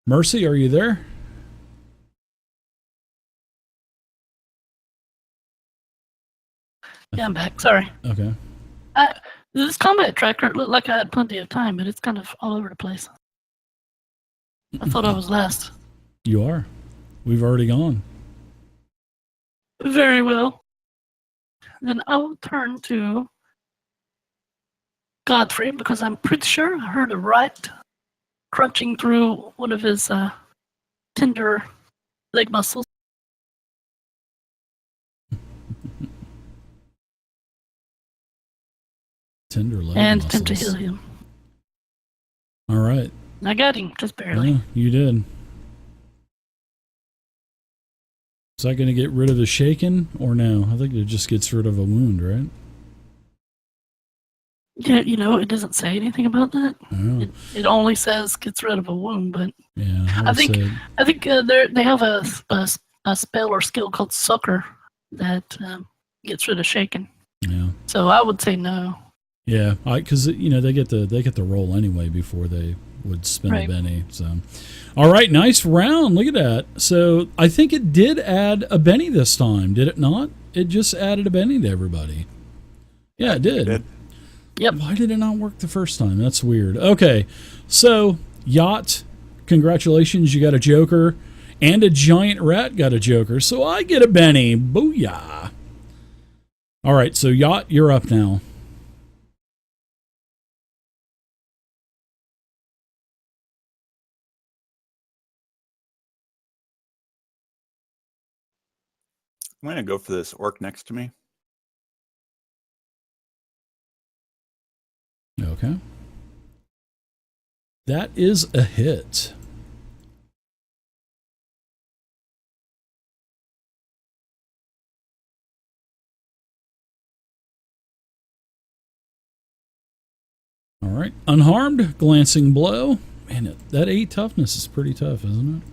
Mercy, are you there? Yeah, I'm back. Sorry. Okay. This combat tracker looked like I had plenty of time, but it's kind of all over the place. I thought I was last. You are. We've already gone. Very well. Then I will turn to Godfrey because I'm pretty sure I heard a rat crunching through one of his tender leg muscles. Tender leg and muscles. attempt to heal him. All right. I got him, just barely. Yeah, you did. Is that going to get rid of the shaken or no? I think it just gets rid of a wound, right? Yeah, it doesn't say anything about that. Oh. It only says gets rid of a wound, but Yeah, I think they have a spell or skill called Sucker that gets rid of shaken. Yeah. So I would say no. Yeah, because they get the roll anyway before they would spend a Benny. So, all right, nice round. Look at that. So I think it did add a Benny this time, did it not? It just added a Benny to everybody. Yeah, it did. It did. Yep. Why did it not work the first time? That's weird. Okay, so Yacht, congratulations, you got a Joker, and a giant rat got a Joker. So I get a Benny. Booyah! All right, so Yacht, you're up now. I'm going to go for this orc next to me. Okay. That is a hit. All right. Unharmed, glancing blow. Man, that 8 toughness is pretty tough, isn't it?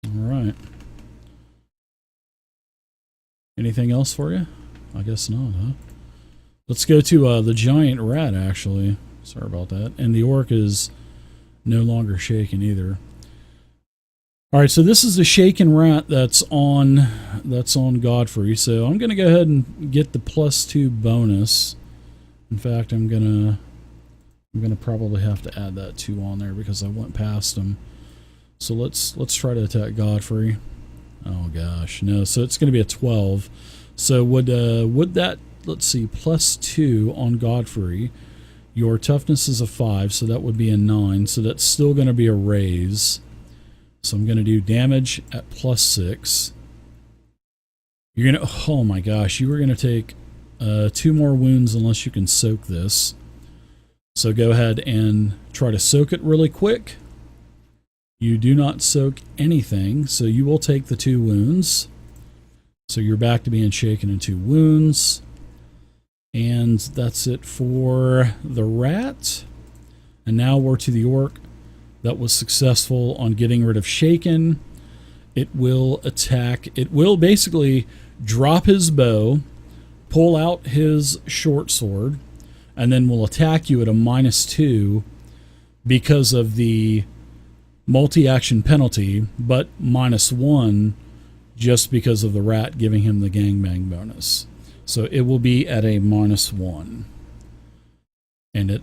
All right. Anything else for you? I guess not, huh? Let's go to the giant rat, actually. Sorry about that. And the orc is no longer shaken either. All right, so this is the shaken rat that's on Godfrey. So I'm going to go ahead and get the +2 bonus. In fact, I'm gonna probably have to add that 2 on there because I went past him. So let's try to attack Godfrey. Oh gosh, no. So it's going to be a 12. So would that, let's see, +2 on Godfrey. Your toughness is a 5, so that would be a 9. So that's still going to be a raise. So I'm going to do damage at +6. You're going to, oh my gosh, you were going to take 2 more wounds unless you can soak this. So go ahead and try to soak it really quick. You do not soak anything, so you will take the 2 wounds. So you're back to being shaken in 2 wounds. And that's it for the rat. And now we're to the orc that was successful on getting rid of shaken. It will attack. It will basically drop his bow, pull out his short sword, and then will attack you at a -2 because of the multi-action penalty, but -1 just because of the rat giving him the gangbang bonus. So it will be at a -1. And it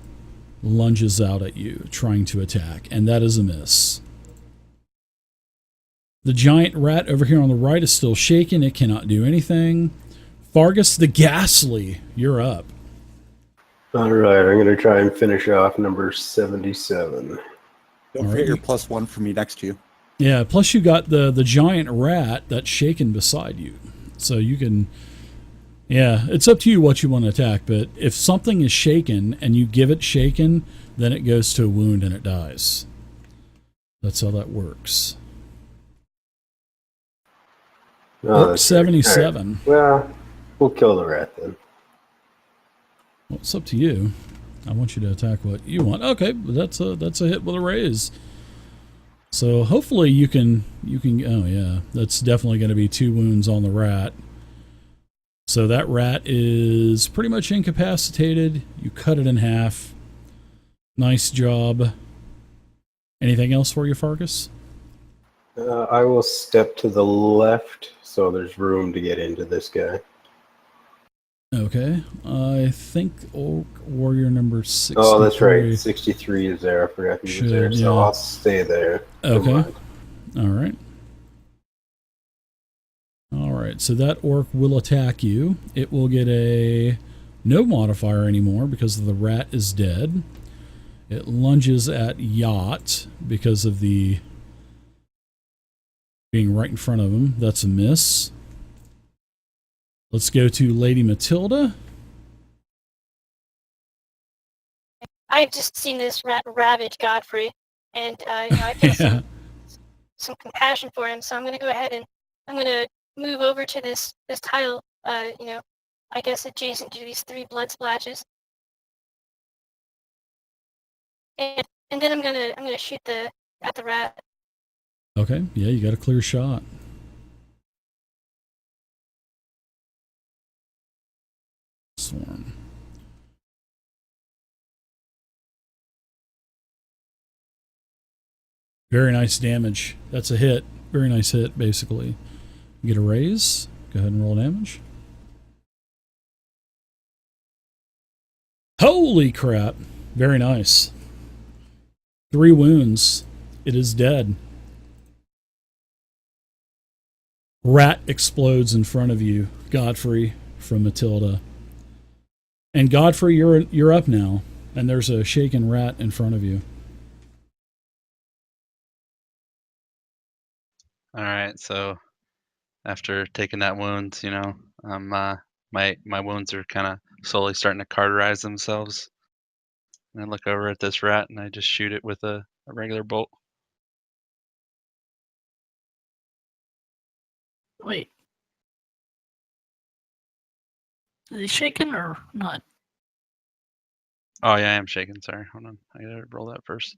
lunges out at you, trying to attack, and that is a miss. The giant rat over here on the right is still shaken. It cannot do anything. Fargus the Ghastly, you're up. All right, I'm going to try and finish off number 77. Don't forget your +1 for me next to you. Yeah, plus you got the giant rat that's shaken beside you. So you can... Yeah, it's up to you what you want to attack, but if something is shaken and you give it shaken, then it goes to a wound and it dies. That's how that works. Oh, 77. Right. Well, we'll kill the rat then. Well, it's up to you. I want you to attack what you want. Okay, but that's a hit with a raise. So hopefully you can. Oh yeah, that's definitely going to be 2 wounds on the rat. So that rat is pretty much incapacitated. You cut it in half. Nice job. Anything else for you, Farkas? I will step to the left so there's room to get into this guy. Okay. I think Orc Warrior number 63. Oh, that's right. 63 is there. I forgot he was there. So I'll stay there. Okay. All right. All right. So that orc will attack you. It will get a no modifier anymore because the rat is dead. It lunges at Yacht because of the being right in front of him. That's a miss. Let's go to Lady Matilda. I've just seen this rat ravage Godfrey, and I feel some compassion for him. So I'm going to go ahead and I'm going to move over to this tile. I guess adjacent to these 3 blood splashes, and then I'm gonna shoot at the rat. Okay. Yeah, you got a clear shot. Swarm. Very nice damage. That's a hit. Very nice hit, basically. You get a raise. Go ahead and roll damage. Holy crap. Very nice. 3 wounds. It is dead. Rat explodes in front of you, Godfrey, from Matilda. And Godfrey, you're up now, and there's a shaken rat in front of you. All right, so after taking that wound, my wounds are kind of slowly starting to cauterize themselves. And I look over at this rat and I just shoot it with a regular bolt. Wait. Is he shaken or not? Oh yeah, I am shaking. Sorry, hold on. I gotta roll that first.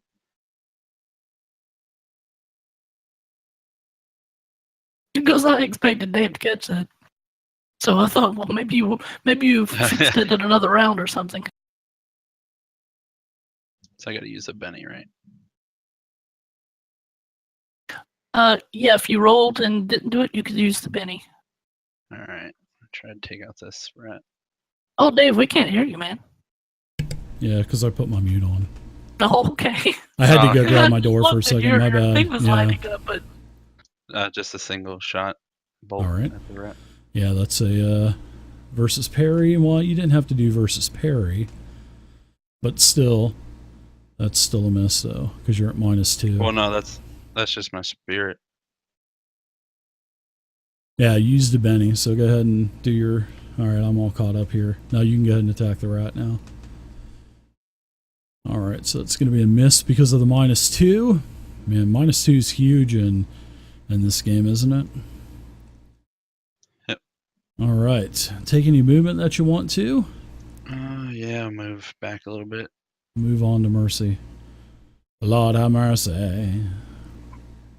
Because I expected Dave to catch that. So I thought, well, maybe you fixed it in another round or something. So I gotta use a Benny, right? Yeah, if you rolled and didn't do it, you could use the Benny. All right, I'll try to take out this rat. Oh, Dave, we can't hear you, man. Yeah, because I put my mute on. Oh, okay. I had to go okay. grab my door for a second. My Your bad. thing was Yeah. lighting up, but Just a single shot bolt All right. at the rat. Yeah, that's a versus parry. Well, you didn't have to do versus parry, but still, that's still a miss though, because you're at -2. Well, no, that's just my spirit. Yeah, you used a Benny, so go ahead and do your... Alright, I'm all caught up here. Now you can go ahead and attack the rat now. Alright, so it's going to be a miss because of the -2. Man, -2 is huge in this game, isn't it? Yep. Alright, take any movement that you want to. Yeah, I'll move back a little bit. Move on to Mercy. Lord have mercy.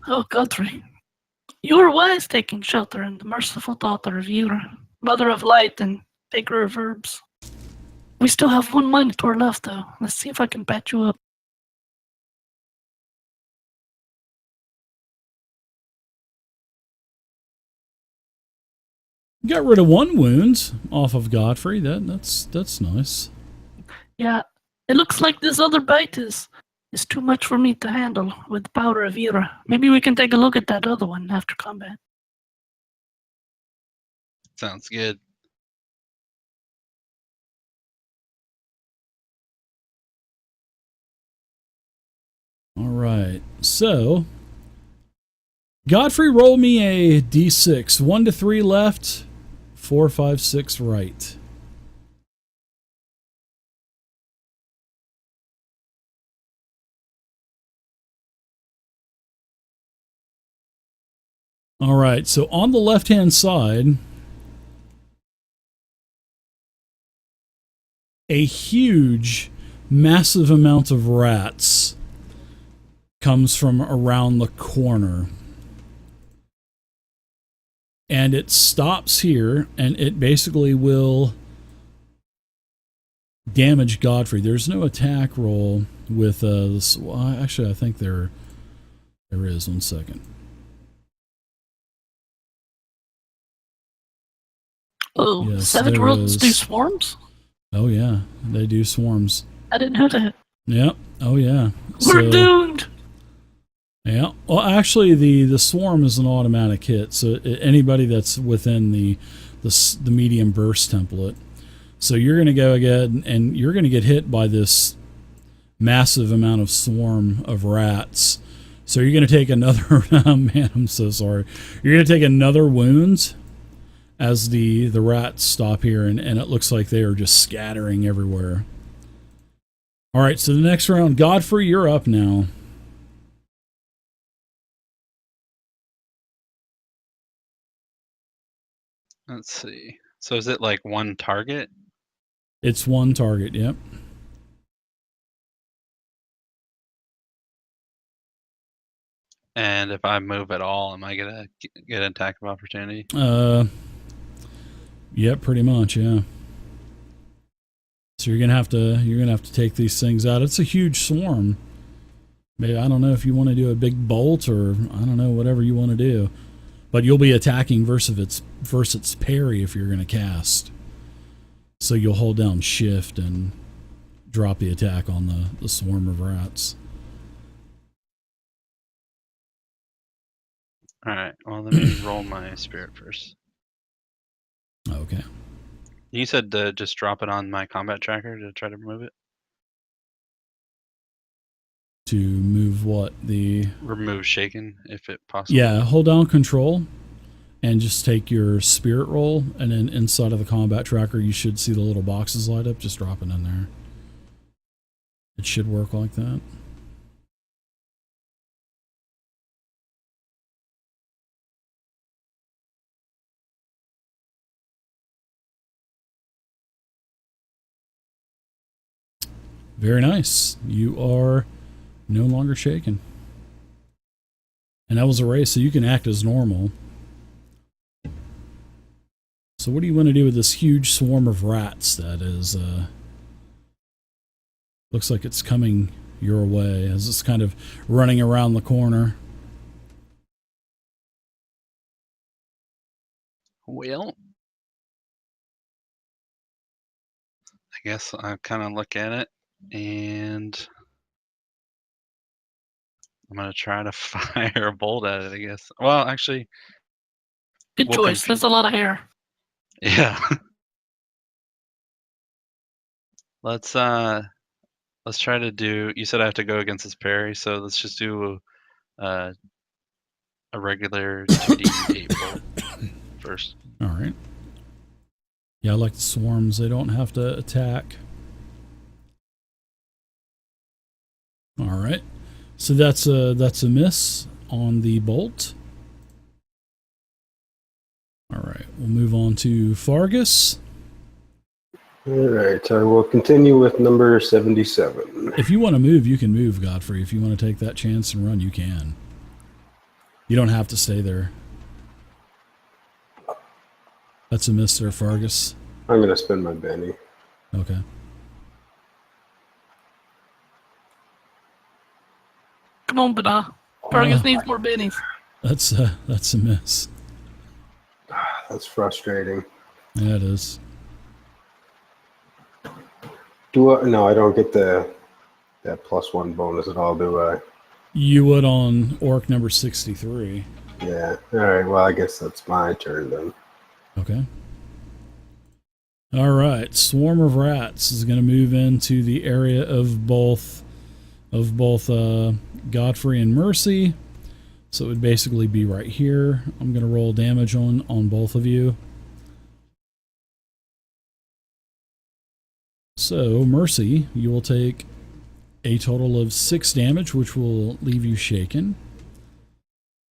oh, Guthrie, you were wise taking shelter in the merciful daughter of Yura, mother of light and baker of herbs. We still have 1 Minotaur left, though. Let's see if I can patch you up. Got rid of 1 wound off of Godfrey. That's nice. Yeah, it looks like this other bite is too much for me to handle with the power of Yura. Maybe we can take a look at that other one after combat. Sounds good. All right, so Godfrey, roll me a d6. 1 to 3 left, 4, 5, 6 right. All right, so on the left-hand side, a huge, massive amount of rats comes from around the corner. And it stops here, and it basically will damage Godfrey. There's no attack roll with this. Well, actually, I think there is. 1 second. Oh, Yes, Savage there Worlds do is. swarms? Oh yeah, they do swarms. I didn't know that. Yep. Oh yeah. We're doomed! Yeah. Well, actually, the swarm is an automatic hit, so anybody that's within the medium burst template. So you're going to go ahead and you're going to get hit by this massive amount of swarm of rats. So you're going to take another. Man, I'm so sorry. You're going to take another wound as the rats stop here, and it looks like they are just scattering everywhere. All right. So the next round, Godfrey, you're up now. Let's see. So is it like one target? It's one target, yep. And if I move at all, am I gonna get an attack of opportunity? Yep, pretty much, yeah. So you're gonna have to take these things out. It's a huge swarm. Maybe I don't know if you want to do a big bolt or I don't know, whatever you want to do. But you'll be attacking versus its parry if you're gonna cast. So you'll hold down shift and drop the attack on the swarm of rats. Alright, well let me roll my spirit first. Okay. You said to just drop it on my combat tracker to try to remove it? To move what? Remove shaken, if it possible. Yeah, hold down control and just take your spirit roll, and then inside of the combat tracker you should see the little boxes light up. Just drop it in there. It should work like that. Very nice. You are no longer shaken. And that was a race, so you can act as normal. So what do you want to do with this huge swarm of rats that is, looks like it's coming your way as it's kind of running around the corner? Well, I guess I kind of look at it and I'm going to try to fire a bolt at it, I guess. Well, actually, Good choice. There's a lot of hair. yeah. Let's try to do. You said I have to go against this parry, so let's just do a regular 2d8 bolt first. All right. Yeah, like the swarms, they don't have to attack. All right. So that's a miss on the bolt. All right, we'll move on to Fargus. All right, I will continue with number 77. If you want to move, you can move, Godfrey. If you want to take that chance and run, you can. You don't have to stay there. That's a miss there, Fargus. I'm going to spend my Benny. Okay. Come on, Bada. Fergus needs more bennies. That's a miss. That's frustrating. Yeah, it is. No, I don't get that +1 bonus at all, do I? You would on orc number 63. Yeah. All right. Well, I guess that's my turn then. Okay. All right. Swarm of rats is going to move into the area of both Godfrey and Mercy. So it would basically be right here. I'm going to roll damage on both of you. So Mercy, you will take a total of 6 damage, which will leave you shaken.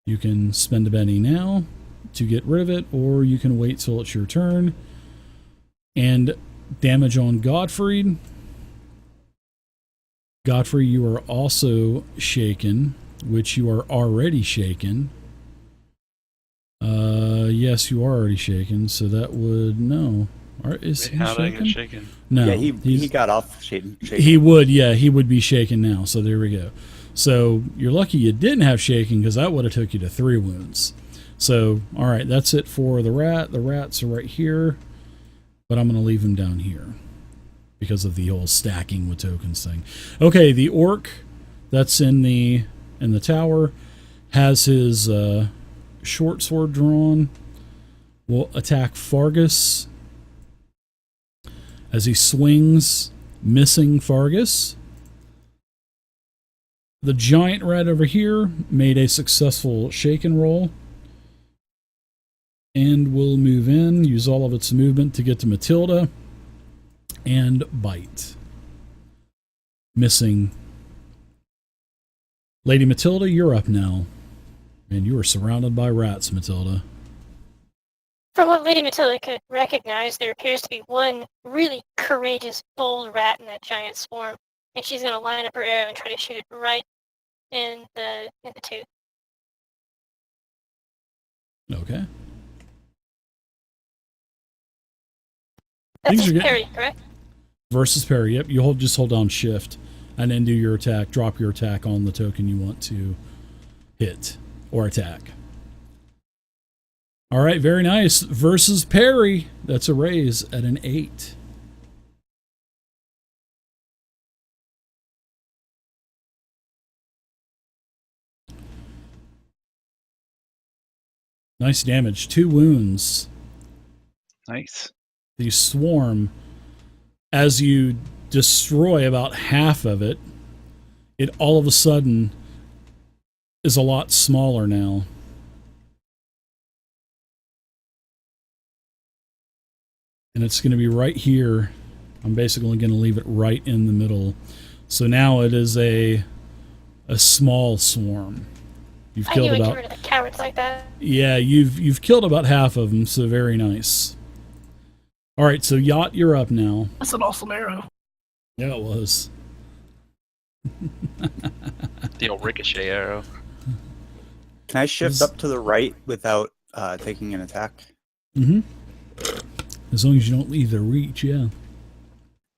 You can spend a Benny now to get rid of it, or you can wait till it's your turn. And damage on Godfrey. Godfrey, you are also shaken, which you are already shaken. Yes, you are already shaken, so that would, no. Is he How did I get shaken? shaken? No. Yeah, he got off shaking. He would, yeah, he would be shaken now. So there we go. So you're lucky you didn't have shaking because that would have took you to 3 wounds. So, all right, that's it for the rat. The rats are right here, but I'm going to leave him down here because of the whole stacking with tokens thing. Okay, the orc that's in the tower has his short sword drawn. Will attack Fargus as he swings, missing Fargus. The giant rat over here made a successful shaken roll and will move in, use all of its movement to get to Matilda and bite. Missing. Lady Matilda, you're up now. And you are surrounded by rats, Matilda. From what Lady Matilda could recognize, there appears to be one really courageous, bold rat in that giant swarm, and she's going to line up her arrow and try to shoot it right in the tooth. Okay. That's Things are his good. parry, correct? Versus parry. Yep, you just hold down shift and then do your attack. Drop your attack on the token you want to hit or attack. All right, very nice. Versus parry. That's a raise at an 8. Nice damage. 2 wounds. Nice. The swarm, as you destroy about half of it, it all of a sudden is a lot smaller now. And it's going to be right here. I'm basically going to leave it right in the middle. So now it is a small swarm. You've I killed knew I'd about get rid of the cowards like that. yeah, you've killed about half of them. So very nice. All right, so Yacht, you're up now. That's an awesome arrow. Yeah, it was. The old ricochet arrow. Can I shift up to the right without taking an attack? Mm-hmm. As long as you don't leave their reach, yeah. All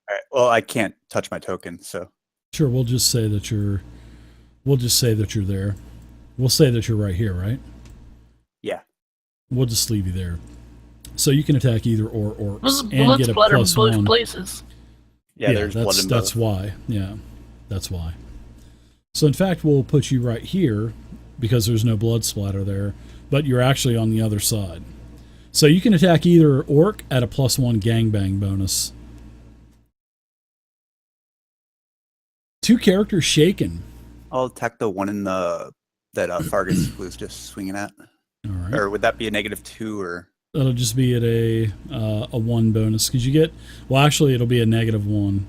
right. Well, I can't touch my token, so Sure, we'll just say that you're there. We'll say that you're right here, right? yeah. We'll just leave you there. So you can attack either orcs and Blood get a splatter in plus both 1. places. Yeah, there's blood in both. That's why. Yeah, that's why. So in fact, we'll put you right here because there's no blood splatter there, but you're actually on the other side. So you can attack either orc at a +1 gangbang bonus. 2 characters shaken. I'll attack the one in the that Fargus was just swinging at. All right. Or would that be a -2 or? That'll just be at a 1 bonus because you get. Well, actually, it'll be a -1.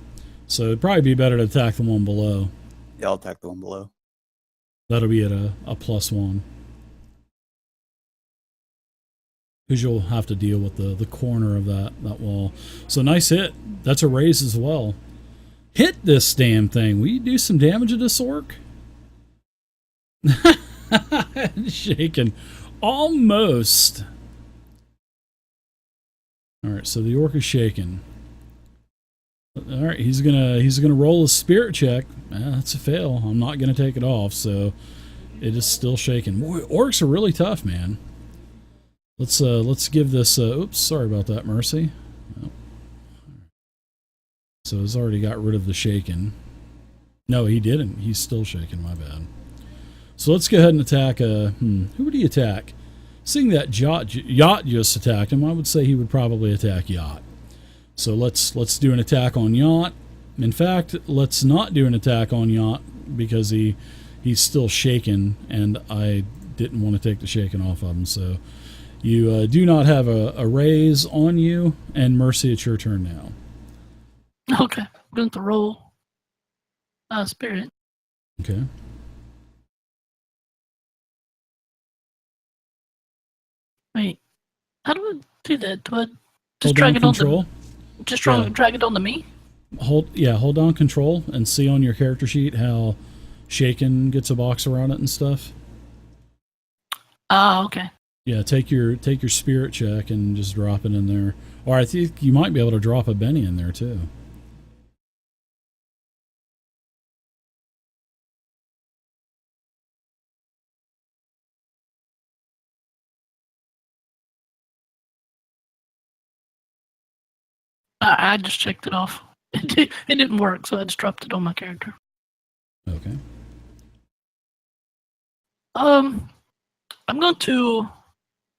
So it'd probably be better to attack the one below. Yeah, I'll attack the one below. That'll be at a +1. Because you'll have to deal with the corner of that wall. So nice hit. That's a raise as well. Hit this damn thing. Will you do some damage to this orc? Shaken. Almost. Alright, so the orc is shaken. Alright, he's gonna roll a spirit check. That's a fail. I'm not gonna take it off, so it is still shaken. Boy, orcs are really tough, man. Let's give this oops, sorry about that, Mercy. Oh. So he's already got rid of the shaken. No, he didn't. He's still shaken, my bad. So let's go ahead and attack who would he attack? Seeing that Yacht just attacked him, I would say he would probably attack Yacht. So let's do an attack on Yacht. In fact, let's not do an attack on Yacht because he's still shaken and I didn't want to take the shaken off of him. So you do not have a raise on you, and Mercy, it's your turn now. Okay, I'm going to roll spirit. Okay. Wait, how do I do that? Do I just Hold drag down it on control. Yeah. drag it onto me? Hold down control and see on your character sheet how shaken gets a box around it and stuff. Ah, okay. Yeah, take your spirit check and just drop it in there. Or I think you might be able to drop a Benny in there too. I just checked it off. It didn't work, so I just dropped it on my character. Okay. I'm going to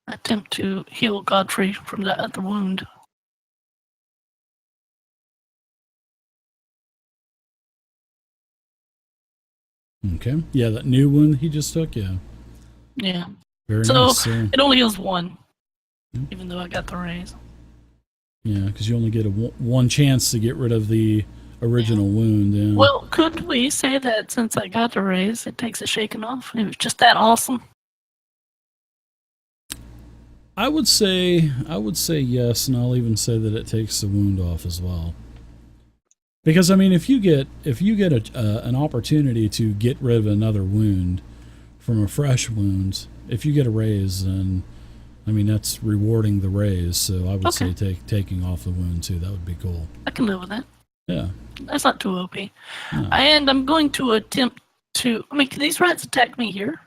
attempt to heal Godfrey from that other wound. Okay. Yeah, that new wound he just took. Yeah. Yeah. Very So nice. it only heals one, Yep. even though I got the raise. Yeah, because you only get a one chance to get rid of the original wound. Yeah. Well, could we say that since I got the raise, it takes a shaking off? It was just that awesome. I would say yes, and I'll even say that it takes the wound off as well. Because I mean, if you get an opportunity to get rid of another wound from a fresh wound, if you get a raise, then I mean that's rewarding the raise. So I would say taking off the wound too. That would be cool. I can live with that. Yeah. That's not too OP. No. And I'm going to attempt to. I mean, can these rats attack me here?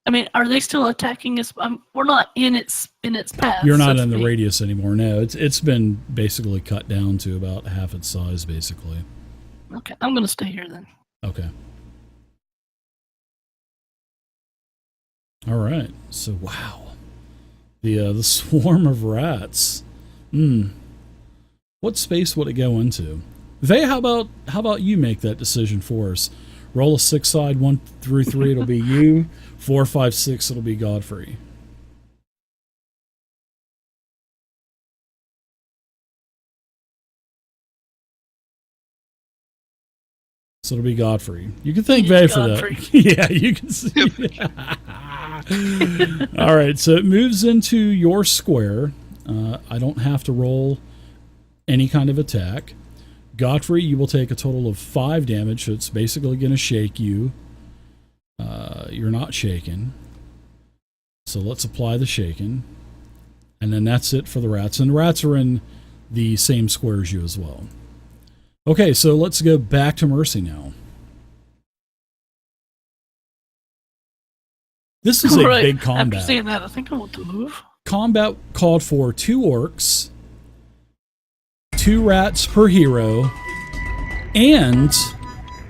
I mean, are they still attacking us? We're not in its path. You're not so in to the speak. radius anymore. No, it's been basically cut down to about half its size, basically. Okay, I'm going to stay here then. Okay. All right. So wow, the swarm of rats. What space would it go into? Vey, how about you make that decision for us? Roll a 6-side, 1 through 3. It'll be you. 4, 5, 6. It'll be Godfrey. So it'll be Godfrey. You can thank Vey for Godfrey. that. Yeah, you can see. All right, so it moves into your square. I don't have to roll any kind of attack. Godfrey, you will take a total of 5 damage, so it's basically going to shake you. You're not shaken. So let's apply the shaken. And then that's it for the rats. And the rats are in the same square as you as well. Okay, so let's go back to Mercy now. This is a big combat. After seeing that, I think I want to move. Combat called for 2 orcs, 2 rats per hero, and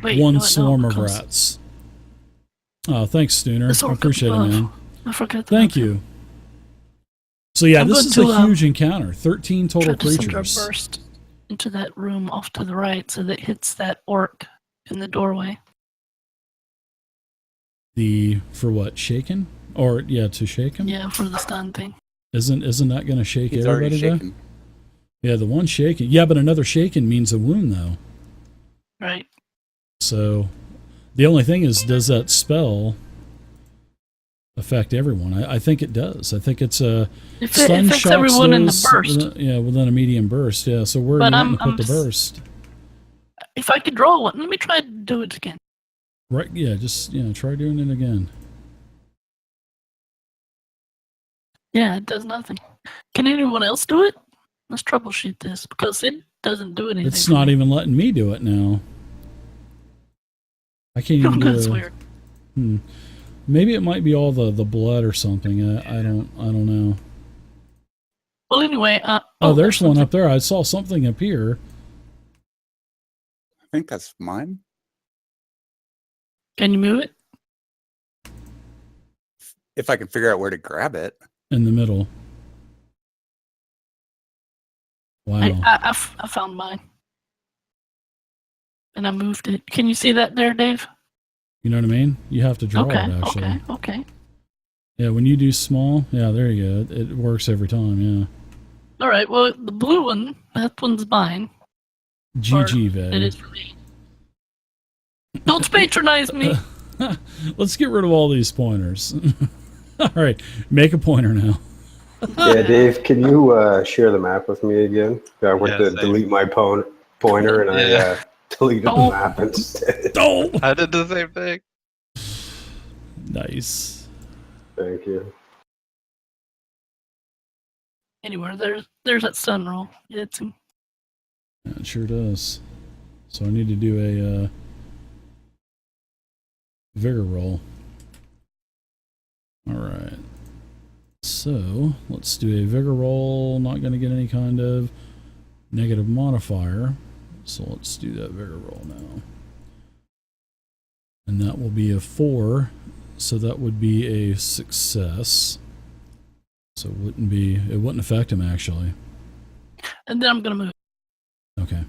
Wait, one no, swarm of because rats. Oh, thanks, Stooner. this I orc appreciate it, above. man. I forgot. Thank you. So yeah, I'm this going is to, a huge encounter. 13 total Try to send a creatures. burst into that room off to the right so that it hits that orc in the doorway. For what? Shaken? Or yeah, to shake him? Yeah, for the stun thing. Isn't that going to shake He's already everybody? Though? shaken. Yeah, the one shaken. Yeah, but another shaken means a wound though. Right. So the only thing is, does that spell affect everyone? I think it does. I think it's a If it stun affects shocks everyone in the those burst. within a medium burst. Yeah, so where are But you I'm- going to put the I'm burst? If I could draw one, let me try to do it again. Right, yeah, just try doing it again. Yeah, it does nothing. Can anyone else do it? Let's troubleshoot this because it doesn't do anything. It's for not me. even letting me do it now. I can't even do That's it. weird. Maybe it might be all the blood or something. I don't know. Well, anyway. Oh, there's one something. up there. I saw something appear. I think that's mine. Can you move it? If I can figure out where to grab it. In the middle. Wow. I found mine. And I moved it. Can you see that there, Dave? You know what I mean? You have to draw Okay, it, actually. okay. Yeah, when you do small, yeah, there you go. It works every time, yeah. All right, well, the blue one, that one's mine. GG, It Vey. is for me. Don't patronize me. Let's get rid of all these pointers. All right, make a pointer now. Yeah, Dave, can you share the map with me again? I went Yeah, to same. delete my pointer and Yeah. I deleted Oh. the map instead. Oh! I did the same thing. Nice. Thank you. anywhere. There's that stun roll. It's Yeah, it sure does. So I need to do a vigor roll. Alright. So, let's do a vigor roll. Not going to get any kind of negative modifier. So let's do that vigor roll now. And that will be a 4. So that would be a success. So it wouldn't affect him actually. and then I'm gonna move. Okay.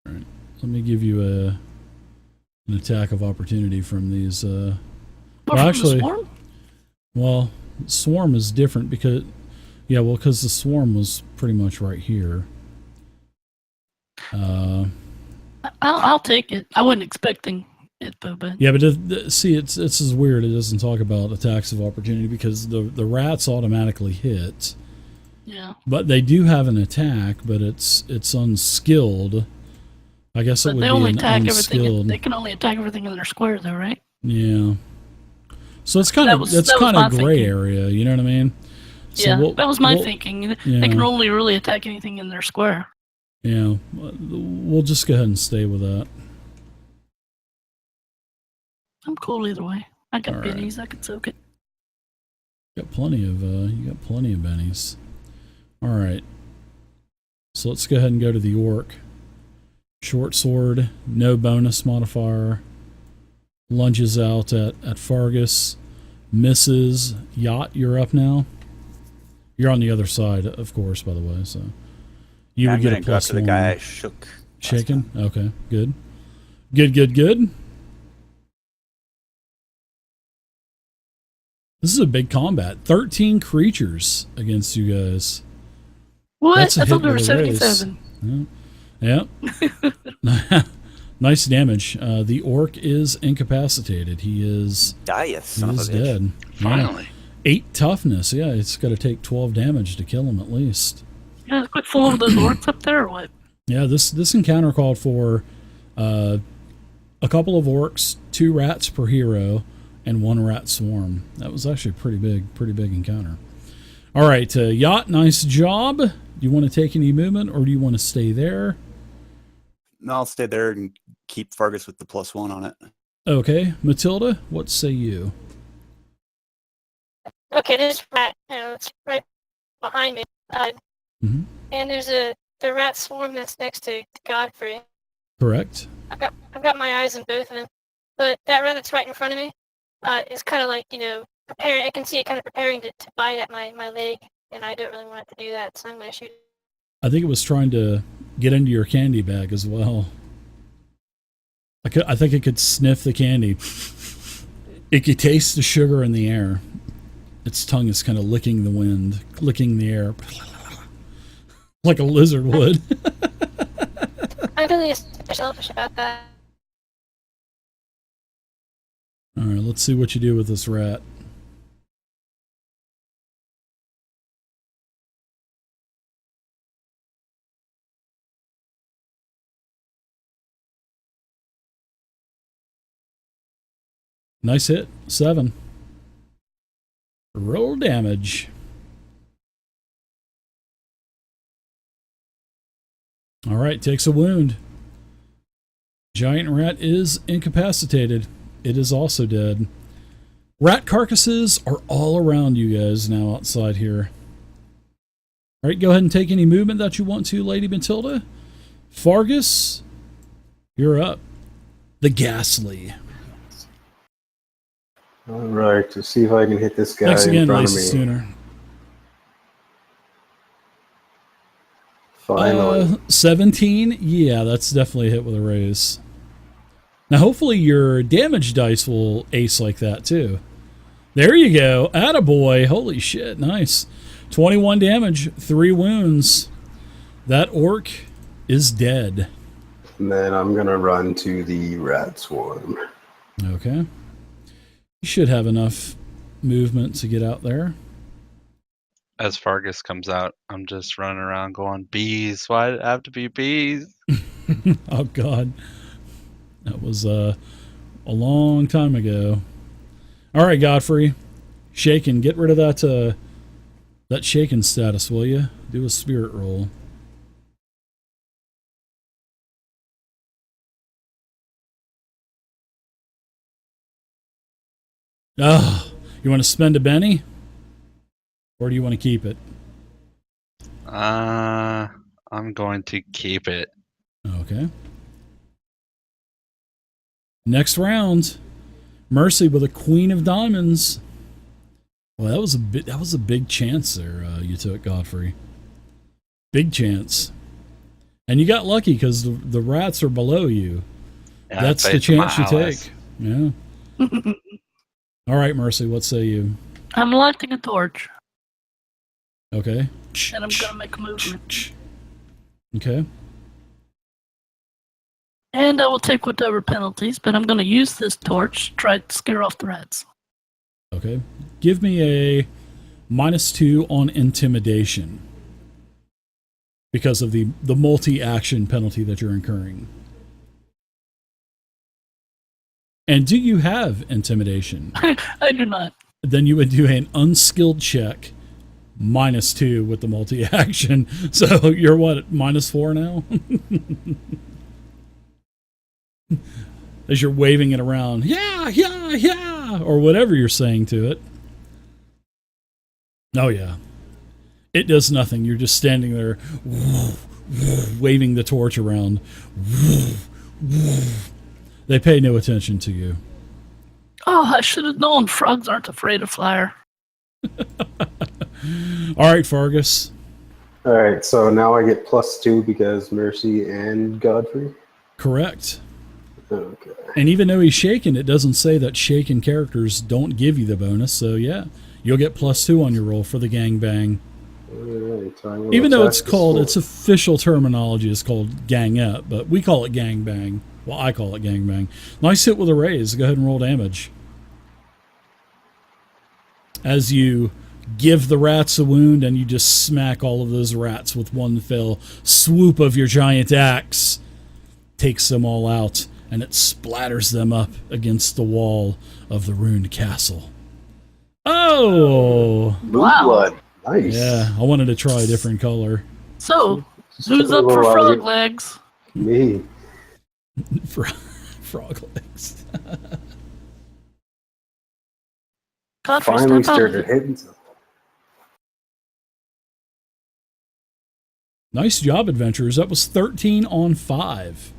Alright. Let me give you an attack of opportunity from these But well, from actually, the swarm? well, swarm is different because because the swarm was pretty much right here. I'll take it. I wasn't expecting it, but Yeah, but see, it's is weird. It doesn't talk about attacks of opportunity because the rats automatically hit, yeah. but they do have an attack, but it's unskilled. I guess it But would they be only an attack everything. unskilled. They can only attack everything in their square, though, right? Yeah. So it's kind That of was kind my of gray thinking. area. You know what I mean? So Yeah, that was my we'll- thinking. yeah. They can only really attack anything in their square. Yeah, we'll just go ahead and stay with that. I'm cool either way. I got All right. bennies. I can soak it. You got plenty of bennies. All right. So let's go ahead and go to the orc. Short sword, no bonus modifier. Lunges out at Fargus. Misses. Yacht, you're up now. You're on the other side, of course, by the way. So you I'm would get gonna a go plus after the 1. guy I shook. last Shaken? time. Okay, good. Good. This is a big combat. 13 creatures against you guys. What? That's a I thought hit there were with a raise. 77. Yeah. Nice damage. The orc is incapacitated. He is Die, you son of a bitch. dead. Yeah. Finally. 8 toughness. Yeah, it's got to take 12 damage to kill him at least. Yeah, quick full of those orcs up there, or what? Yeah, this encounter called for a couple of orcs, 2 rats per hero, and 1 rat swarm. That was actually a pretty big encounter. All right, Yacht, nice job. Do you want to take any movement, or do you want to stay there? No, I'll stay there and keep Fargus with the +1 on it. Okay, Matilda, what say you? Okay, this rat, it's right behind me. Mhm. And there's the rat swarm that's next to Godfrey. Correct. I've got my eyes on both of them, but that rat that's right in front of me is kind of like, preparing. I can see it kind of preparing to bite at my leg, and I don't really want it to do that, so I'm going to shoot. I think it was trying to get into your candy bag as well. I think it could sniff the candy. It could taste the sugar in the air. Its tongue is kind of licking the wind, licking the air, like a lizard would. I'm really selfish about that. All right, let's see what you do with this rat. Nice hit. 7. Roll damage. All right, takes a wound. Giant rat is incapacitated. It is also dead. Rat carcasses are all around you guys now outside here. All right, go ahead and take any movement that you want to, Lady Matilda. Fargus, you're up. The Ghastly. All right, to see if I can hit this guy Thanks in again, front Lacey of me. Sooner. Finally. 17? Yeah, that's definitely a hit with a raise. Now, hopefully your damage dice will ace like that, too. There you go. Attaboy. Holy shit. Nice. 21 damage. 3 wounds. That orc is dead. And then I'm going to run to the rat swarm. Okay. You should have enough movement to get out there. As Fargus comes out, I'm just running around going, bees. Why did it have to be bees? Oh, God. That was a long time ago. All right, Godfrey. Shaken. Get rid of that that shaken status, will you? Do a spirit roll. Ah, you want to spend a Benny? Or do you want to keep it? I'm going to keep it. Okay. Next round, Mercy with a Queen of Diamonds. Well, that was a big chance there. You took, Godfrey. Big chance, and you got lucky because the rats are below you. Yeah, That's the chance you take. Yeah. All right, Mercy. What say you? I'm lighting a torch, Okay. and I'm gonna make a movement. Okay. And I will take whatever penalties, but I'm gonna use this torch to try to scare off the rats. Okay. Give me a -2 on intimidation because of the multi-action penalty that you're incurring. And do you have intimidation? I do not. Then you would do an unskilled check -2 with the multi-action. So you're what, -4 now? As you're waving it around, yeah, or whatever you're saying to it. Oh yeah. It does nothing. You're just standing there waving the torch around. They pay no attention to you. Oh, I should have known frogs aren't afraid of fire. All right, Fargus. Alright, so now I get +2 because Mercy and Godfrey? Correct. Okay. And even though he's shaken, it doesn't say that shaken characters don't give you the bonus. So yeah, you'll get +2 on your roll for the gangbang. Alright, Even though it's called, its official terminology is called gang up, but we call it gangbang. Well, I call it gangbang. Nice hit with a raise. Go ahead and roll damage. As you give the rats a wound and you just smack all of those rats with one fell swoop of your giant axe. Takes them all out, and it splatters them up against the wall of the ruined castle. Oh! Blue Wow. blood. Nice. Yeah, I wanted to try a different color. So, Just who's took a up for little while to frog get- legs? Me. Frog legs. Godfrey, Finally step out. started hitting some. Nice job, adventurers. That was 13 on 5.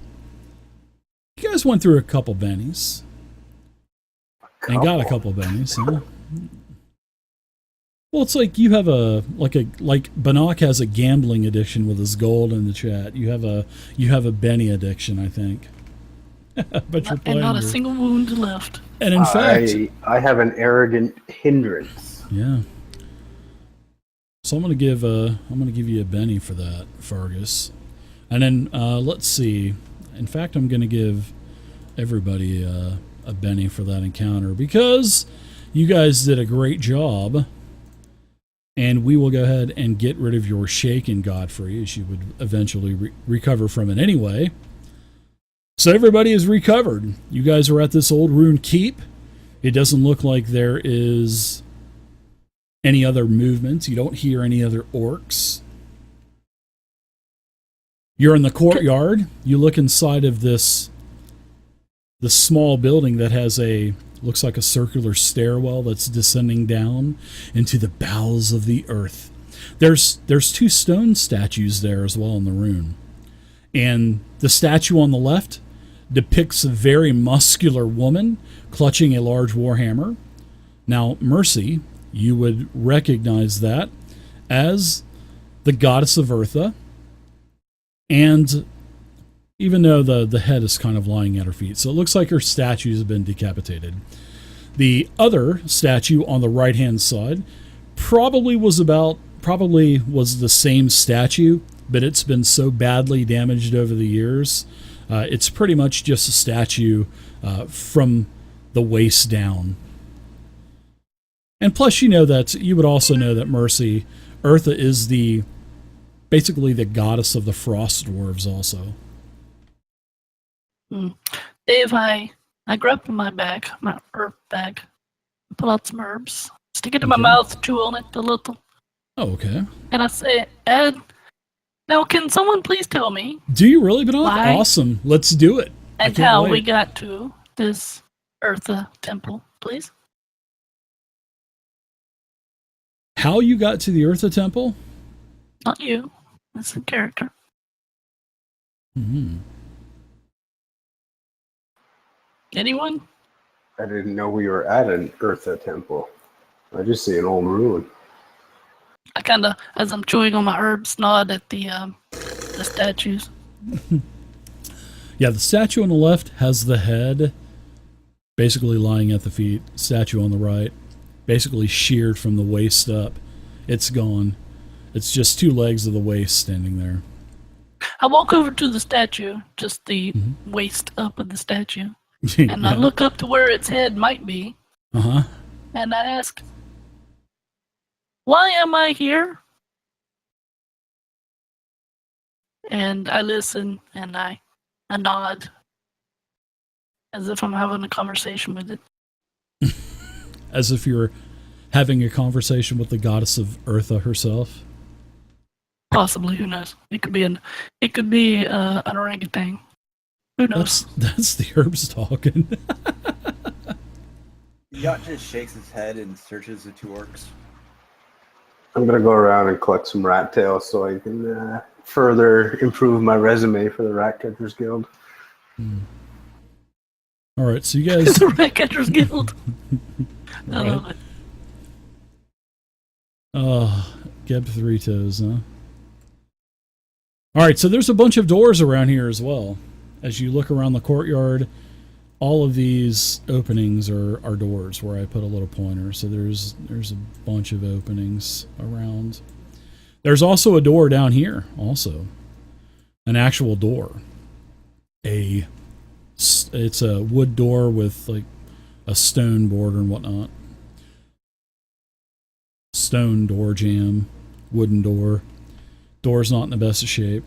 You guys went through a couple bennies. And got a couple bennies, huh? Well, it's like you have like Bannock has a gambling addiction with his gold in the chat. You have a Benny addiction, I think. But you're playing And not a your- single wound left. And in fact, I have an arrogant hindrance. yeah. So I'm gonna give you a Benny for that, Fargus. And then let's see. In fact, I'm gonna give everybody a Benny for that encounter because you guys did a great job. And we will go ahead and get rid of your shaken, Godfrey, as you would eventually recover from it anyway. So everybody is recovered. You guys are at this old ruined keep. It doesn't look like there is any other movements. You don't hear any other orcs. You're in the courtyard. You look inside of the small building that has looks like a circular stairwell that's descending down into the bowels of the earth. There's 2 stone statues there as well in the room. And the statue on the left depicts a very muscular woman clutching a large warhammer. Now, Mercy, you would recognize that as the goddess of Eartha. And even though the head is kind of lying at her feet, so it looks like her statue has been decapitated. The other statue on the right-hand side probably was the same statue, but it's been so badly damaged over the years. It's pretty much just a statue from the waist down. And plus, you would also know that Mercy, Eartha is basically the goddess of the frost dwarves also. Dave, I grab from my bag, my herb bag, pull out some herbs, stick it in my Okay. mouth, chew on it a little, Oh, okay. And I say, Ed, now can someone please tell me Do you really, Benoit? Why? Awesome. Let's do it. I and can't how wait. we got to this Eartha temple, please? How you got to the Eartha Temple? Not you. That's a character. Hmm. Anyone? I didn't know we were at an Eartha temple. I just see an old ruin. I kind of, as I'm chewing on my herbs, nod at the statues. Yeah, the statue on the left has the head basically lying at the feet. Statue on the right, basically sheared from the waist up. It's gone. It's just 2 legs of the waist standing there. I walk over to the statue, just the waist up of the statue, and I Yeah. look up to where its head might be, Uh-huh. and I ask, why am I here? And I listen, and I nod, as if I'm having a conversation with it. As if you're having a conversation with the goddess of Eartha herself. Possibly, who knows? It could be an orangutan. Who knows? That's the herbs talking. Yacht just shakes his head and searches the 2 orcs. I'm gonna go around and collect some rat tails so I can further improve my resume for the Rat Catchers Guild. All right, so you guys. The Rat Catchers Guild. I Right. love it. Geb 3 toes, huh? All right, so there's a bunch of doors around here as well. As you look around the courtyard, all of these openings are doors where I put a little pointer. So there's a bunch of openings around. There's also a door down here, also. An actual door. It's a wood door with like a stone border and whatnot. Stone door jamb, wooden door. Door's not in the best of shape.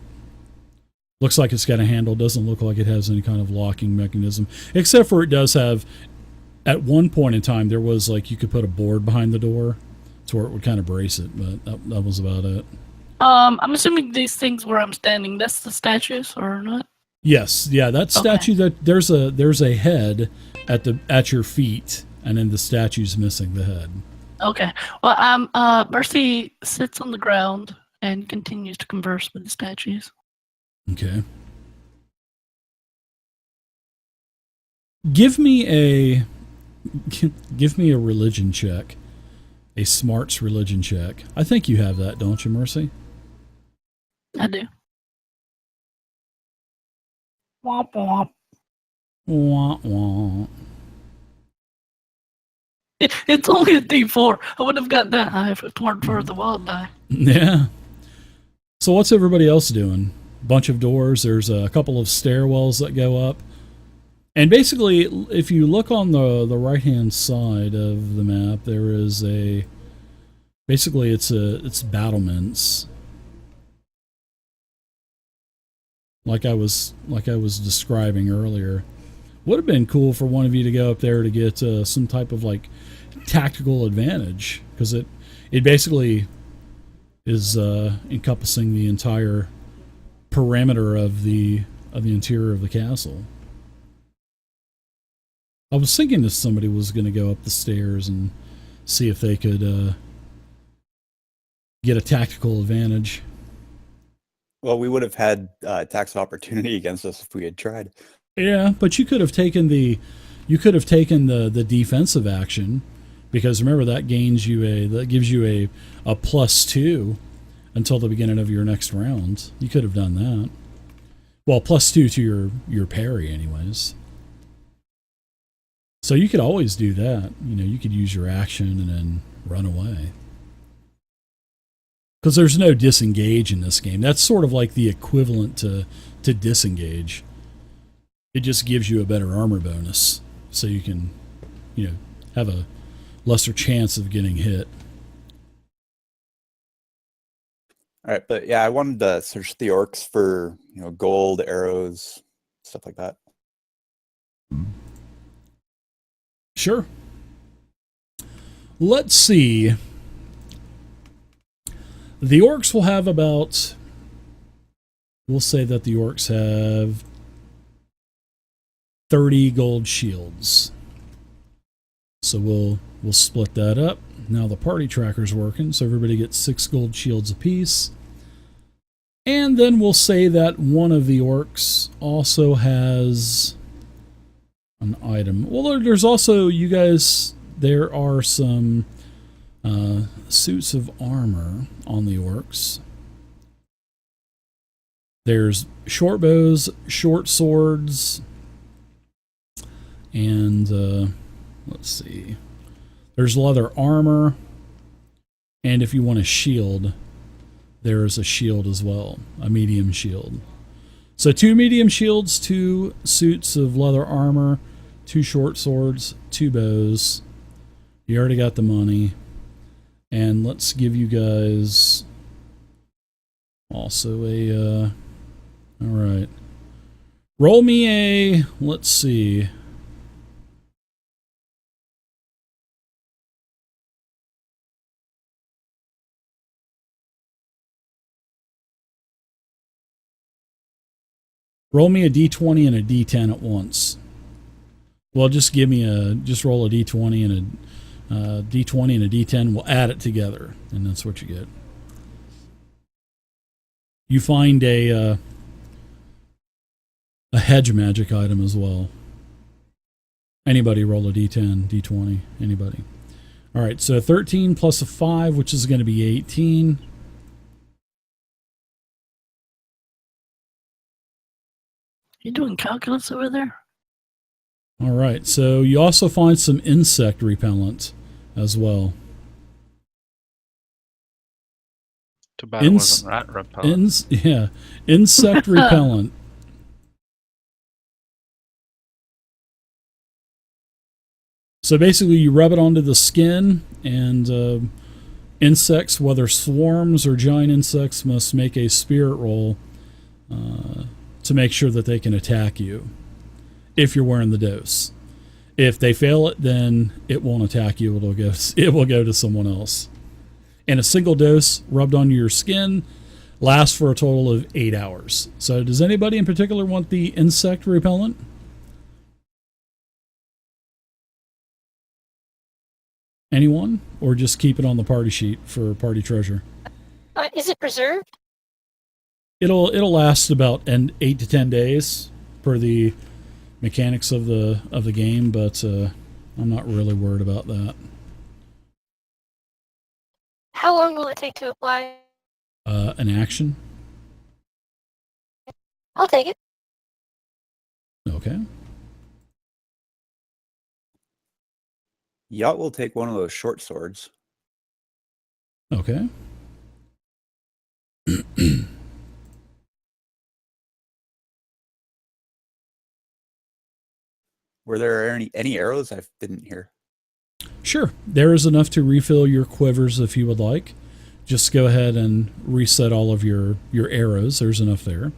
Looks like it's got a handle. Doesn't look like it has any kind of locking mechanism. Except for it does have, at one point in time, there was like you could put a board behind the door to where it would kind of brace it, but that was about it. I'm assuming these things where I'm standing, that's the statues or not? Yes, yeah, that statue, that there's a head at your feet, and then the statue's missing the head. Okay. Well, Mercy sits on the ground and continues to converse with the statues. Okay. Give me a religion check. A smarts religion check. I think you have that, don't you, Mercy? I do. Womp womp. Wah, wah. It's only a D4. I would have got that high if it weren't for the wild die. Yeah. So what's everybody else doing? Bunch of doors. There's a couple of stairwells that go up. And basically, if you look on the right-hand side of the map, there is a... Basically, it's battlements. Like I was describing earlier. Would have been cool for one of you to go up there to get some type of like tactical advantage, because it basically is encompassing the entire parameter of the interior of the castle. I was thinking if somebody was going to go up the stairs and see if they could get a tactical advantage. Well, we would have had tax opportunity against us if we had tried. Yeah, but you could have taken the defensive action, because remember that gives you a +2 until the beginning of your next round. You could have done that. Well, +2 to your parry, anyways. So you could always do that. You know, you could use your action and then run away. Because there's no disengage in this game. That's sort of like the equivalent to disengage. It just gives you a better armor bonus, so you can, have a lesser chance of getting hit. All right, but yeah, I wanted to search the orcs for, gold, arrows, stuff like that. Sure. Let's see. The orcs will have about... We'll say that the orcs have 30 gold shields. So we'll split that up. Now the party tracker's working, so everybody gets 6 gold shields apiece. And then we'll say that one of the orcs also has an item. Well, there's also, you guys, there are some suits of armor on the orcs. There's short bows, short swords, and let's see. There's leather armor, and if you want a shield, there's a shield as well, a medium shield. So 2 medium shields, 2 suits of leather armor, 2 short swords, 2 bows. You already got the money. And let's give you guys also a, all right. Roll me a, let's see. Roll me a d20 and a d10 at once. Well, just give me just roll a d20 and a d20 and a d10. We'll add it together, and that's what you get. You find a hedge magic item as well. Anybody roll a d10, d20, anybody. All right, so 13 plus a 5, which is going to be 18. You doing calculus over there? All right, so you also find some insect repellent as well. Too bad it wasn't rat repellent. Yeah, insect repellent. So basically you rub it onto the skin, and insects, whether swarms or giant insects, must make a spirit roll to make sure that they can attack you if you're wearing the dose. If they fail it, then it won't attack you. It will go to someone else. And a single dose rubbed onto your skin lasts for a total of 8 hours. So does anybody in particular want the insect repellent? Anyone? Or just keep it on the party sheet for party treasure? Is it preserved? It'll last about 8 to 10 days per the mechanics of the game, but I'm not really worried about that. How long will it take to apply? An action. I'll take it. Okay. Yacht will take one of those short swords. Okay. Were there any arrows? I didn't hear. Sure. There is enough to refill your quivers if you would like. Just go ahead and reset all of your arrows. There's enough there.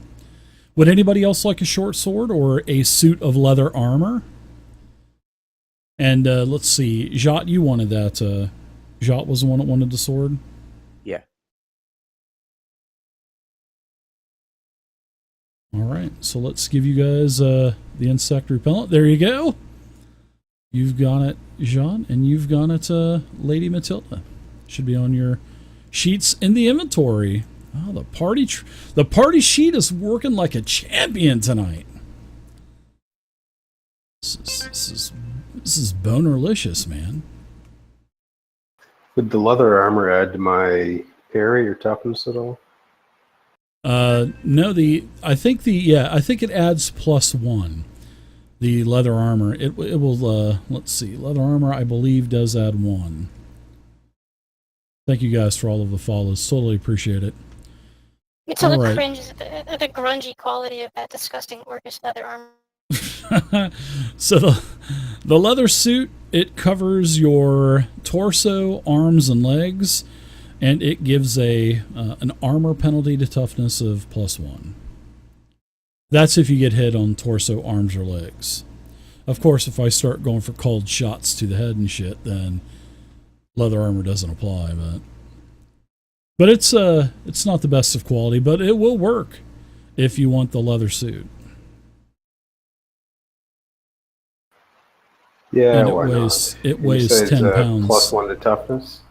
Would anybody else like a short sword or a suit of leather armor? And let's see. Jot, you wanted that. Jot was the one that wanted the sword? Yeah. All right. So let's give you guys the insect repellent. There you go. You've got it, Jot, and you've got it, Lady Matilda. Should be on your sheets in the inventory. Oh, the party sheet is working like a champion tonight. This is bonerlicious, man. Would the leather armor add to my parry or toughness at all? No, I think it adds +1. The leather armor, it will, let's see, leather armor I believe does add 1. Thank you guys for all of the follows. Totally appreciate it. Matilda All right. cringes at the grungy quality of that disgusting orcish leather armor. So the leather suit, it covers your torso, arms, and legs, and it gives an armor penalty to toughness of +1. That's if you get hit on torso, arms, or legs. Of course, if I start going for cold shots to the head and shit, then leather armor doesn't apply. But it's not the best of quality, but it will work if you want the leather suit. Yeah, And why it not? You weighs say it's 10 a pounds. +1 to toughness?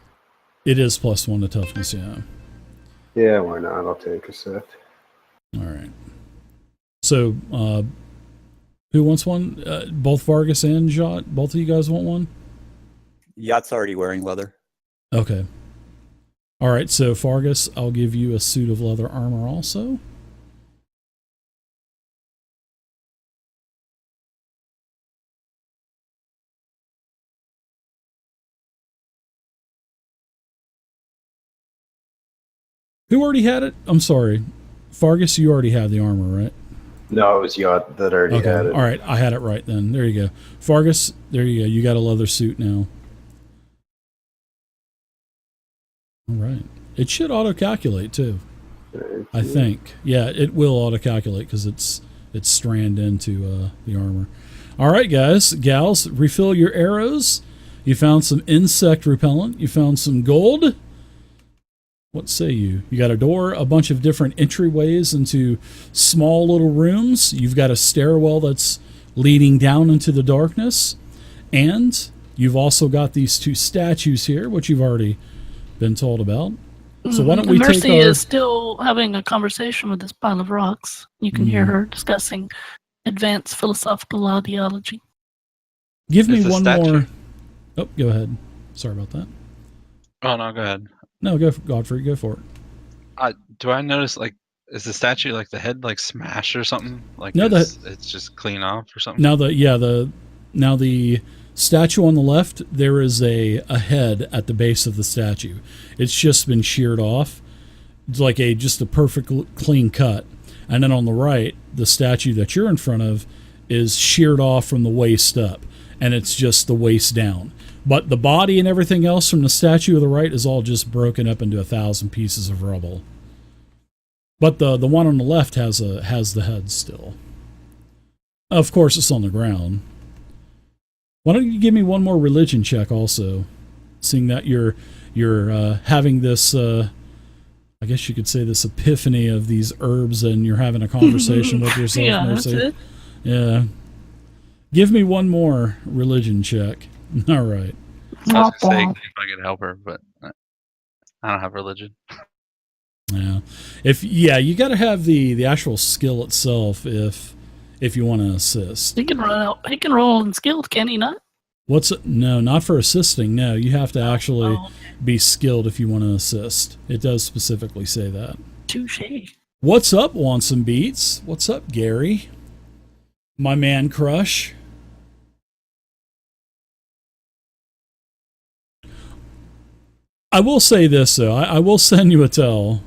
It is +1 to toughness, yeah. Yeah, why not? I'll take a set. All right. So, who wants one? Both Vargas and Jot? Both of you guys want one? Yacht's already wearing leather. Okay. All right, so Vargas, I'll give you a suit of leather armor also. Who already had it? I'm sorry. Vargas, you already had the armor, right? No, it was Yacht that already had it. All right, I had it right then. There you go. Vargas, there you go. You got a leather suit now. All right. It should auto-calculate too. I think. Yeah, it will auto-calculate because it's strand into the armor. All right, guys, gals, refill your arrows. You found some insect repellent. You found some gold. What say you? You got a door, a bunch of different entryways into small little rooms. You've got a stairwell that's leading down into the darkness. And you've also got these two statues here, which you've already been told about. So why don't we Mercy take our... is still having a conversation with this pile of rocks. You can hear her discussing advanced philosophical ideology. Give me Is the one statue- more... Oh, go ahead. Sorry about that. Oh no, go ahead. No, go for Godfrey. Go for it. Do I notice like is the statue like the head like smashed or something? Like No, it's just clean off or something? Now the statue on the left, there is a head at the base of the statue. It's just been sheared off. It's like just a perfect clean cut. And then on the right, the statue that you're in front of is sheared off from the waist up, and it's just the waist down. But the body and everything else from the statue of the right is all just broken up into 1,000 pieces of rubble. But the one on the left has the head still. Of course, it's on the ground. Why don't you give me one more religion check also, seeing that you're having this, I guess you could say this epiphany of these herbs, and you're having a conversation with yourself, Yeah, Mercy. that's it. Yeah. Give me one more religion check. All right. I was gonna say if I could help her, but I don't have religion. Yeah. You got to have the actual skill itself if you want to assist. He can roll in skilled, can he not? No, not for assisting. No, you have to actually Oh, be skilled if you want to assist. It does specifically say that. touche. What's up, Want Some Beats? What's up, Gary? My man crush. I will say this, though. I will send you a tell.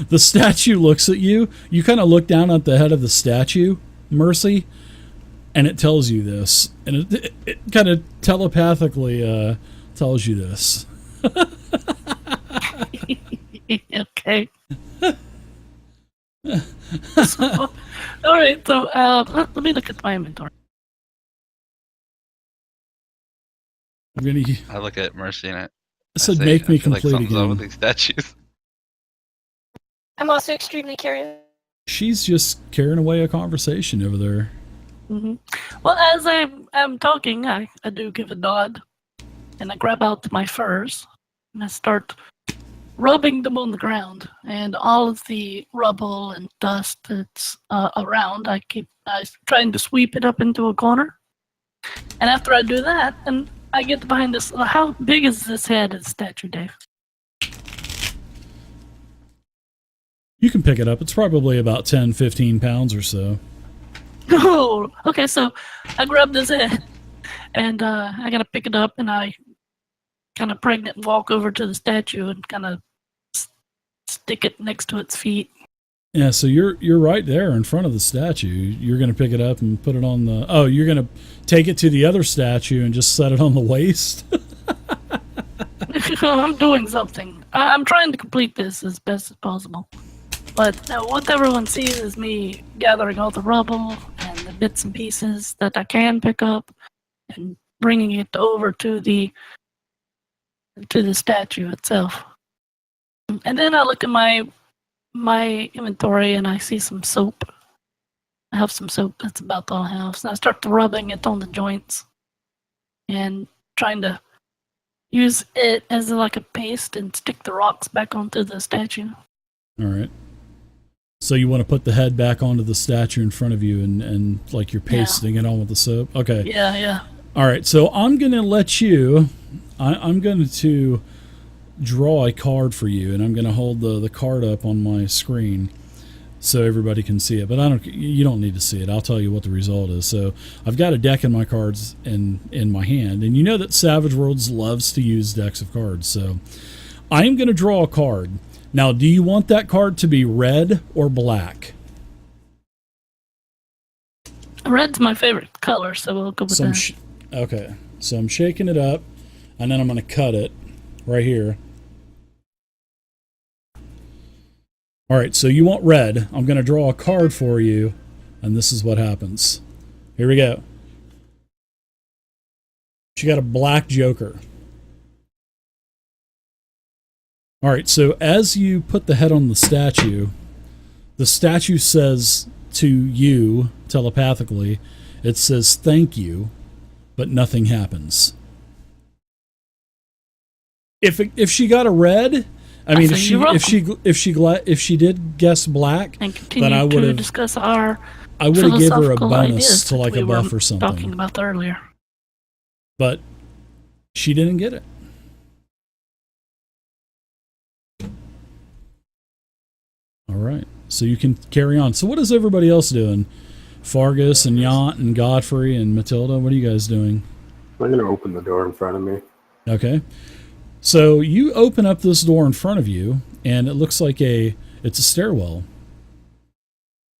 The statue looks at you. You kind of look down at the head of the statue, Mercy, and it tells you this. And it kind of telepathically tells you this. Okay. All right, so let me look at my inventory. I'm gonna. I look at Mercy and I said, say, "Make me I feel like complete something's up with again." these statues. I'm also extremely curious. She's just carrying away a conversation over there. Mm-hmm. Well, as I'm talking, I do give a nod, and I grab out my furs, and I start rubbing them on the ground, and all of the rubble and dust that's around, I trying to sweep it up into a corner. And after I do that, and I get behind this. How big is this head of the statue, Dave? You can pick it up. It's probably about 10, 15 pounds or so. Oh, okay. So I grab this head, and I gotta pick it up, and I kind of pregnant walk over to the statue and kind of stick it next to its feet. Yeah, so you're right there in front of the statue. You're going to pick it up and put it on the... Oh, you're going to take it to the other statue and just set it on the waist? I'm doing something. I'm trying to complete this as best as possible. But what everyone sees is me gathering all the rubble and then bits and pieces that I can pick up and bringing it over to the statue itself. And then I look at my inventory and I see some soap. I have some soap. That's about all I have. So I start rubbing it on the joints and trying to use it as like a paste and stick the rocks back onto the statue. All right. So you want to put the head back onto the statue in front of you and like you're pasting it on with the soap? Okay. Yeah. All right. So I'm going to let you, I'm going to draw a card for you, and I'm going to hold the card up on my screen so everybody can see it. But you don't need to see it. I'll tell you what the result is. So I've got a deck of my cards in my hand, and you know that Savage Worlds loves to use decks of cards. So I am going to draw a card. Now, do you want that card to be red or black? Red's my favorite color, so we'll go with that. Okay, so I'm shaking it up, and then I'm going to cut it right here. All right, so you want red. I'm going to draw a card for you, and this is what happens. Here we go. She got a black joker. All right, so as you put the head on the statue says to you telepathically, it says thank you, but nothing happens. If she got a red, I mean, if she did guess black, then I would have discuss our I would have give her a bonus ideas to like a buff or talking something. about earlier. But she didn't get it. All right, so you can carry on. So what is everybody else doing? Fargus and Yant and Godfrey and Matilda, what are you guys doing? I'm going to open the door in front of me. Okay. So you open up this door in front of you, and it looks like it's a stairwell.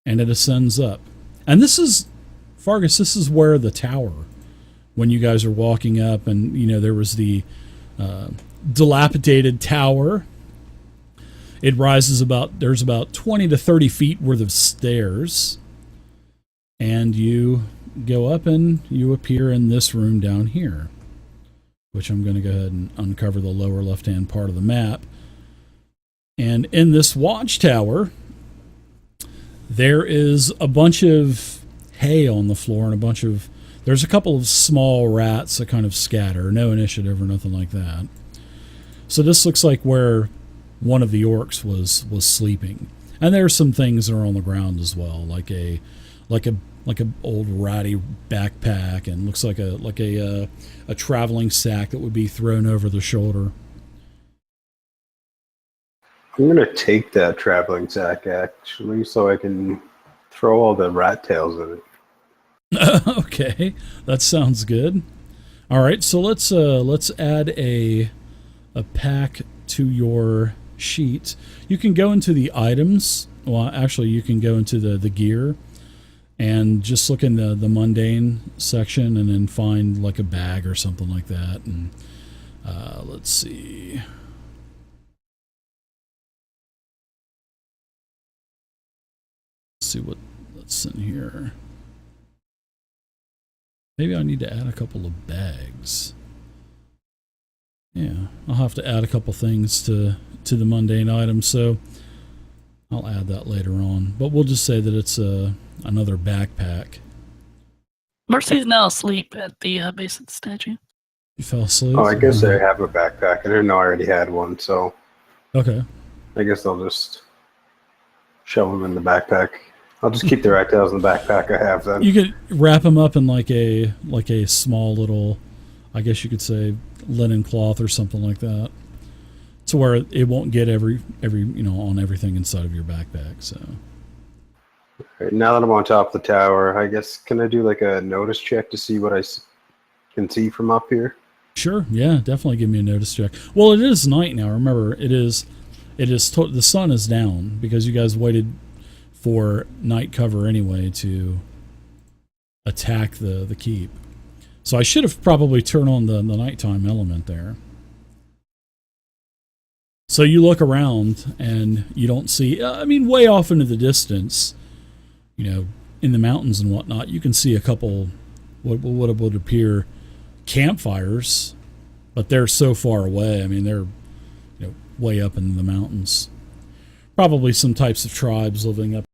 And it ascends up. And this is, Fargus, this is where the tower, when you guys are walking up, and, you know, there was the dilapidated tower. It rises there's about 20 to 30 feet worth of stairs. And you go up and you appear in this room down here, which I'm going to go ahead and uncover the lower left-hand part of the map. And in this watchtower, there is a bunch of hay on the floor and there's a couple of small rats that kind of scatter. No initiative or nothing like that. So this looks like where one of the orcs was sleeping. And there are some things that are on the ground as well, like a old ratty backpack, and looks like a traveling sack that would be thrown over the shoulder. I'm gonna take that traveling sack actually, so I can throw all the rat tails in it. Okay, that sounds good. All right, so let's add a pack to your sheet. You can go into the items. Well, actually, you can go into the gear and just look in the mundane section, and then find like a bag or something like that. And let's see. Let's see what's in here. Maybe I need to add a couple of bags. Yeah, I'll have to add a couple things to the mundane items, so I'll add that later on. But we'll just say that it's another backpack. Mercy's now asleep at the base of the statue. You fell asleep? Oh, I guess I have a backpack. I didn't know I already had one, so okay. I guess I'll just shove them in the backpack. I'll just keep the rat tails in the backpack I have then. You could wrap them up in like a small little, I guess you could say, linen cloth or something like that, to where it won't get every on everything inside of your backpack. So right, now that I'm on top of the tower, I guess, can I do like a notice check to see what I can see from up here? Sure, yeah, definitely give me a notice check. Well, it is night now. Remember, the sun is down because you guys waited for night cover anyway to attack the keep. So I should have probably turned on the nighttime element there. So you look around and you don't see, way off into the distance, in the mountains and whatnot, you can see a couple what would appear campfires, but they're so far away. I mean, they're way up in the mountains. Probably some types of tribes living up